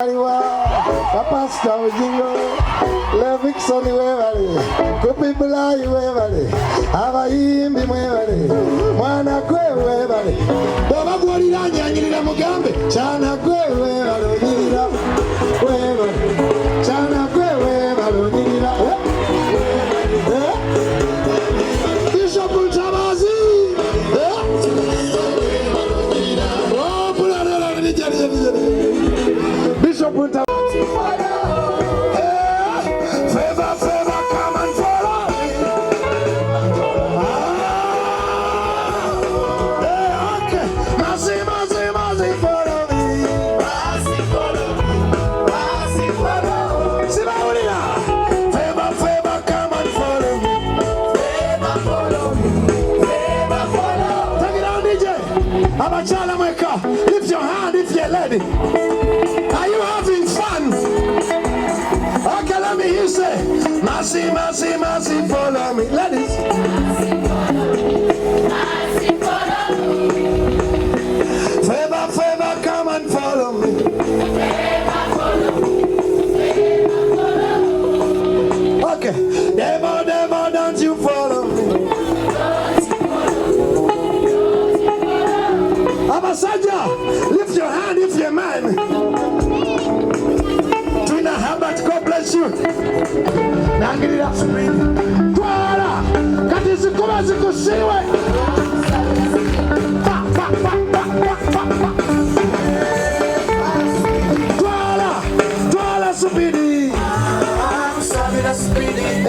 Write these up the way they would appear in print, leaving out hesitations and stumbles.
Papa Star Jingo, Levik Sonny Wevale, Kopi Bulai Wevale, Avaim Bimwevale, Wana Kwe Wevale, Baba Guarina, Nina Mugambe, Chana Kwe Wevale, Nina Wevale, Chana Kwe Wevale, Nina Bishop Ultamazi, Oh, Pulana, Bishop Ultamazi. Lift your hand if you're ready. Are you having fun? Okay, let me hear you say, Mercy, mercy, mercy, follow me. Ladies. Mercy, follow me. Favor, favor, come and follow me. Favor, follow me. Favor, follow me. Okay, devil, devil, don't you follow me. Abasaja, lift your hand if you're man. Twina Herbert, God bless you. Nangirira Twala, kati zikuba zikusiwe. Twala supidi.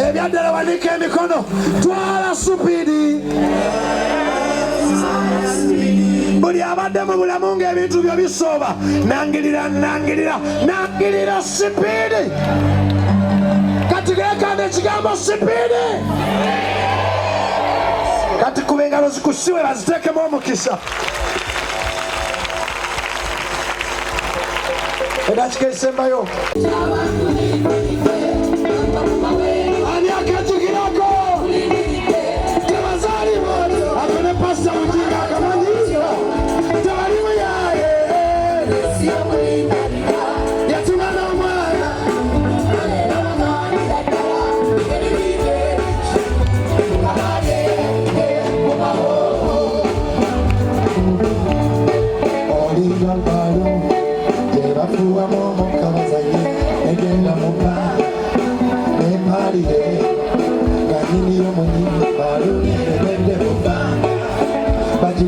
Ebyadala wanike mikono. Twala supidi. Buli abadde mu bulamu ng'ebintu byo bisoba nangirira sipiidi kati geekanda ekigambo sipiidi kati kuba engalo zikusiwe baziteekemu omukisa edakika esembayo ani akajjukirako tebazaalibwa akone pasita mujinga akamanyi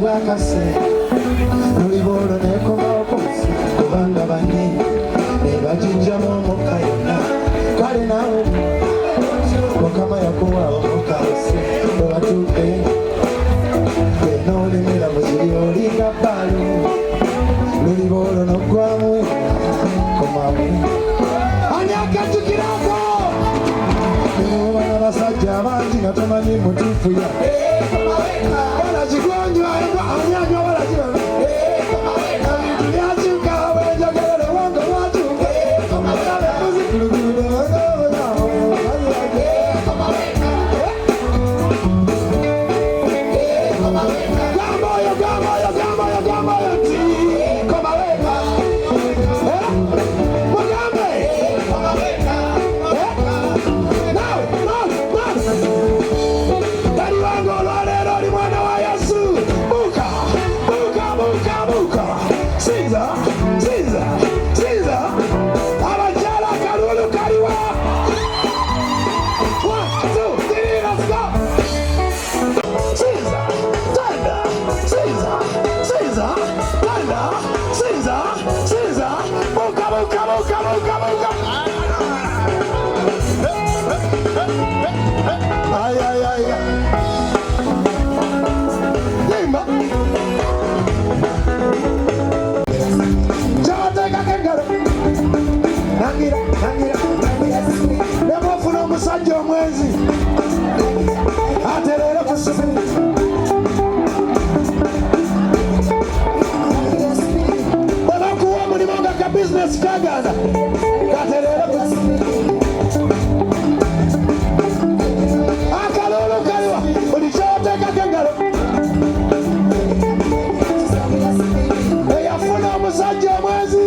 Wakase nulibolo nekoma kubanga banye nebajinja mukayona kale nawe mukama yakuwa omukase bwebatuke enolemera muziri olinga balo nulibolo nogwamu komamu ani akatukirako nebana basajja bangi nga tomanyi mutuufu ya nebafuna omusajja omwenzi aterere kusubiri bwebakuwa omulimu nga ka bizinesi kaganda katerere kusubiri akalulu kaliwa buli kyoteekako engalo eyafuna omusajja omwenzi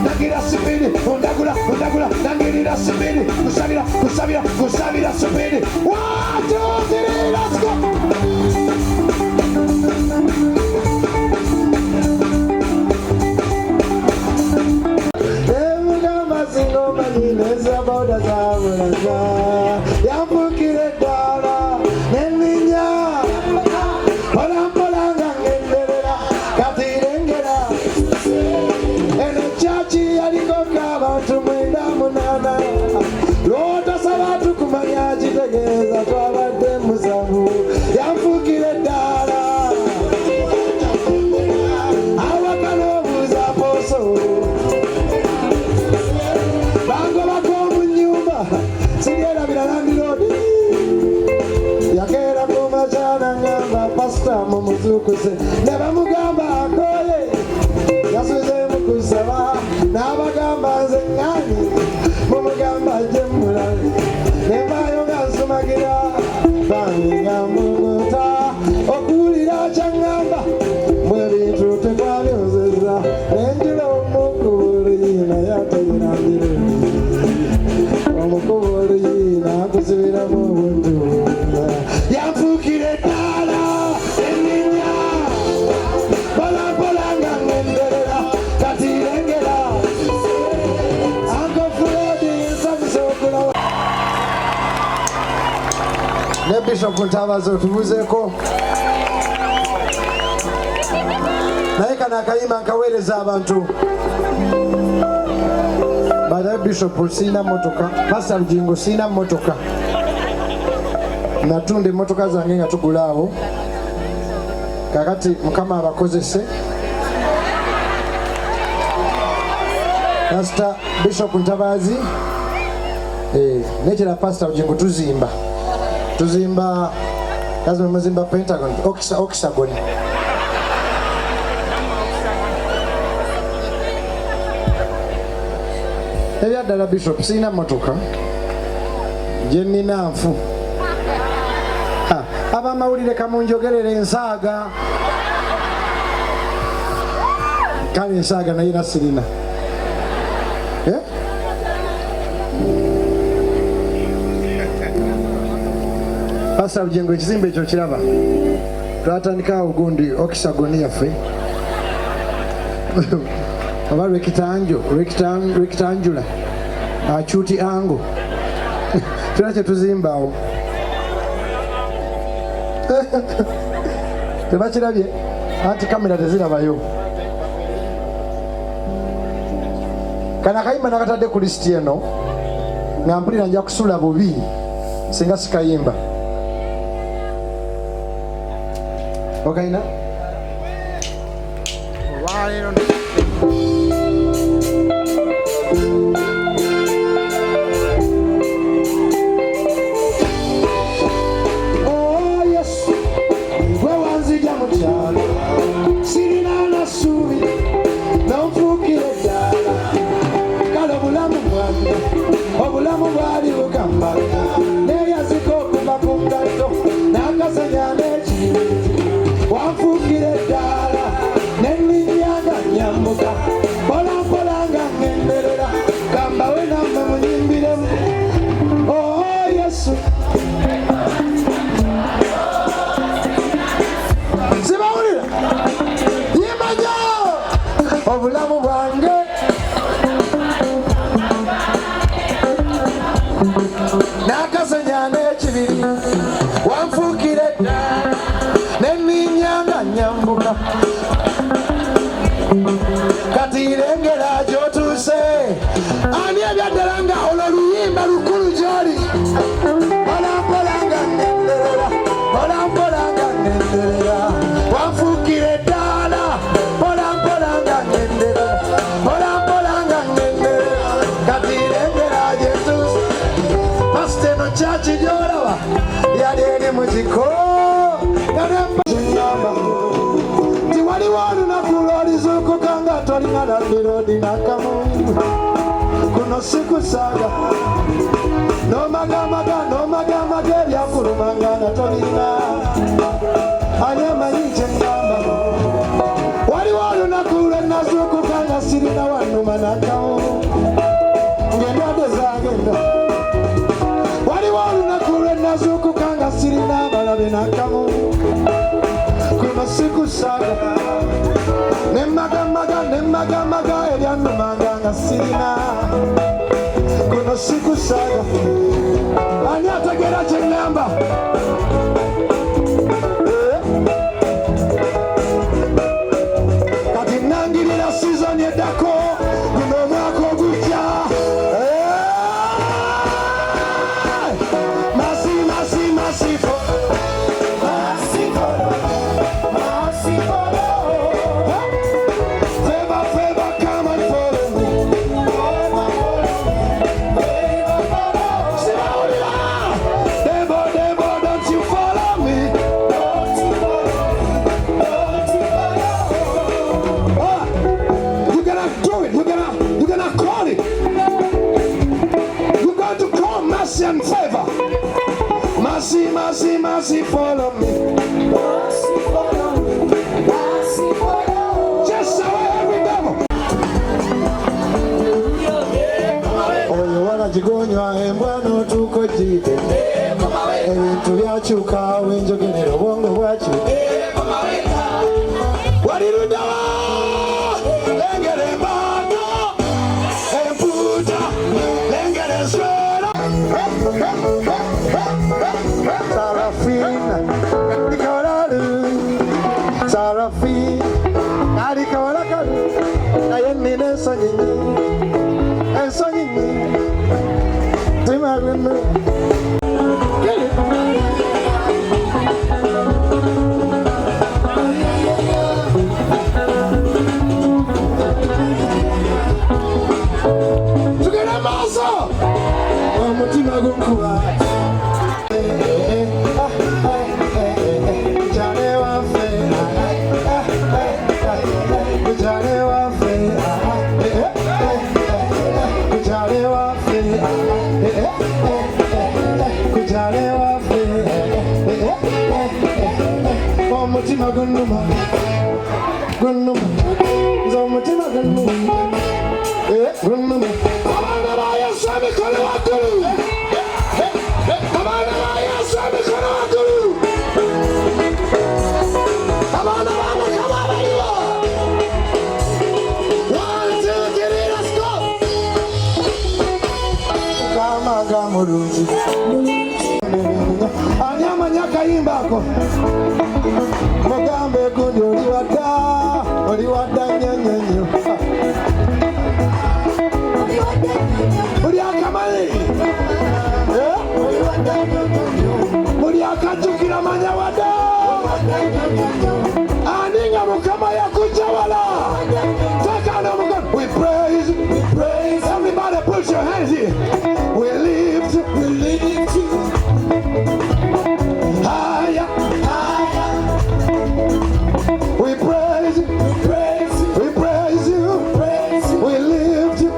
nangira sipidi undagula nangirira sipidi kusabira sipidi 1 2 3 let's go. Neza boda zabulaza yambukire dala neminya polanga ngenderera katirengera ene chachi alikoka abantu mwenda munana lota sabatu kumanya kitegeza twabadde musanvu yambukire dala awakanobuza poso Siriera Miralandi Road Yakera Mumajana Ngamba Pasta Mumuzukuse Neba Mugamba Akoye Yasuze Mukusaba Nabagamba Zengani Mumugamba Jemulani Neba Yonga Sumagira Banginga Mumuta Okulira Changamba Mwebi Trute Kwa Nyuzeza Nenjilo Mukuri Na Yatayina Mire Omukubuli na kusubira mu buntu yamfukire dala eminya polanga ngenderera katirengera ankofulodi nsabisokula ne Bishop Ntabazo tubuzeko naye kana akayima nkaweereza abantu Bada Bishop sina motoka, Pastor Mjingo sina motoka. Natunde motoka zange nga tugulawo. Kakati mukama abakozese. Pastor Bishop Ntabazi nekera Pastor Mjingo tuzimba kazi muzimba Pentagon Oxagon. Eya dala Bishop sina motoka jenni nanfu aba mawulire kamunjogerere ensaaga kale ensaaga naye nasirina Pastor Mjengo ekizimbe ekyo kiraba twatandikawo gundi Oxagon yaffe Oba rectangular achuti ango tunache tuzimbawo tebakirabye anti kamera tezirabayo kana kayimba nakatadde ku listi eno nga mpulira nja kusula bubi singa sikayimba okaina obulamu bwali bugamba neyazika okuva ku ngatto n'akasanya n'ekibi wanfuukira eddaala n'enninyanga nyambuka mpolampola nga ngenderera gambawe nammwe munyimbiremu Yesu sibawulira yimanya obulamu bwange nakasenya n'ekibiri wanfuukire n'enninyanga nyambuka kati lengera gy'otuuse ani ebyaddala nga olwo luyimba lukulu gy'oli olampolanga ngenderera wanfuukire ddala olampolanga ngenderera kati lengera gy'otuuse Pastor Chachi Jorava yali eri muziko ti wali wanu nakulolizukuka nga tolina landirodi nakamundu kuno sikusaga nomagamaga ebyakulumanga na tolina ani amanyi kye ngamba wali wanu nakulwe nazukuka nga sirina wanuma nakawo ng'endwadde zagenda waliwo olunaku lwe nazuukuka nga sirina abalabe nakamu kuno sikusaaga nemmagamaga ebyannumanga nga sirina kuno sikusaaga ani ategeera kye ŋŋamba kati nangirira sizoni eddako guno omwaka ogujja and favor. Mercy, mercy, mercy, follow me. Mercy, follow me. Mercy, follow me. Just away every devil. Oh, you wanna jigonywa embwano tuko jite. Ebintu byakyuka wenjogerera obwongo bwakyo. Walirudawa lengere embano emputa lengere enswera. Sarafina, Sarafina, Sarafina, naye nina ensonyi nyingi zimagwino tugenda maaso omutima gunkuba omutima gunnuma nze omutima gunnuma gunnuma abaana ba Yesu emikono waggulu abaana ba Yesu emikono waggulu abaana ba Mukama abayiwa 1 2 3 let's go kamaga mulungi ani amanya akayimba ako mugambe gundi oliwadda nyonyonyo buli akamanyi buli akajjukira manya wadda ani nga Mukama yakujjawala tekana omukono we praise everybody put your hands here we lift you higher. We praise you, we praise you, we lift you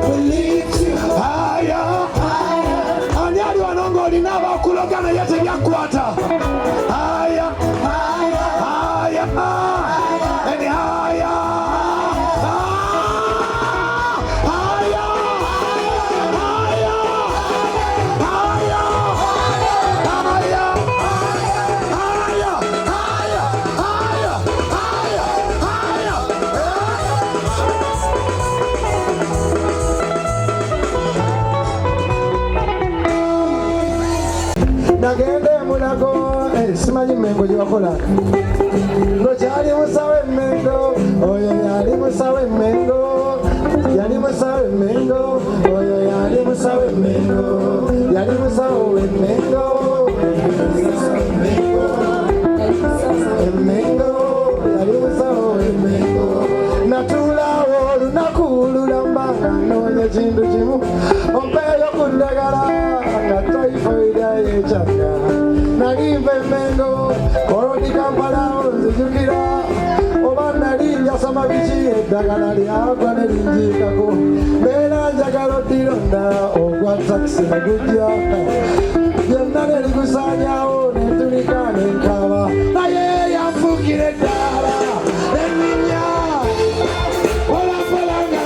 higher. Ani ali wanongo linaba kulogana yete byakwata higher, higher, and higher. Nagende mulago simanyi Mengo gyebakola ngokyali musawe Mengo oyo yali musawe Mengo yali musawe Mengo oyo yali musawe Mengo yali musawe Mengo yali musawe Mengo natulawo olunaku lulambanga noonya kintu kimu ompeeyo ku ddagala nga taifoida yekyanga nalimba Mengo olodi Kampala nzijukira oba nali njasoma biki eddagala lyagwa ne linjiikako beera njagala oddironda ogwa takisi negujja byonna ne ligusaanyawo netulika nenkaaba naye yanfuukira eddaala nenninya polampola nga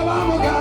bamuga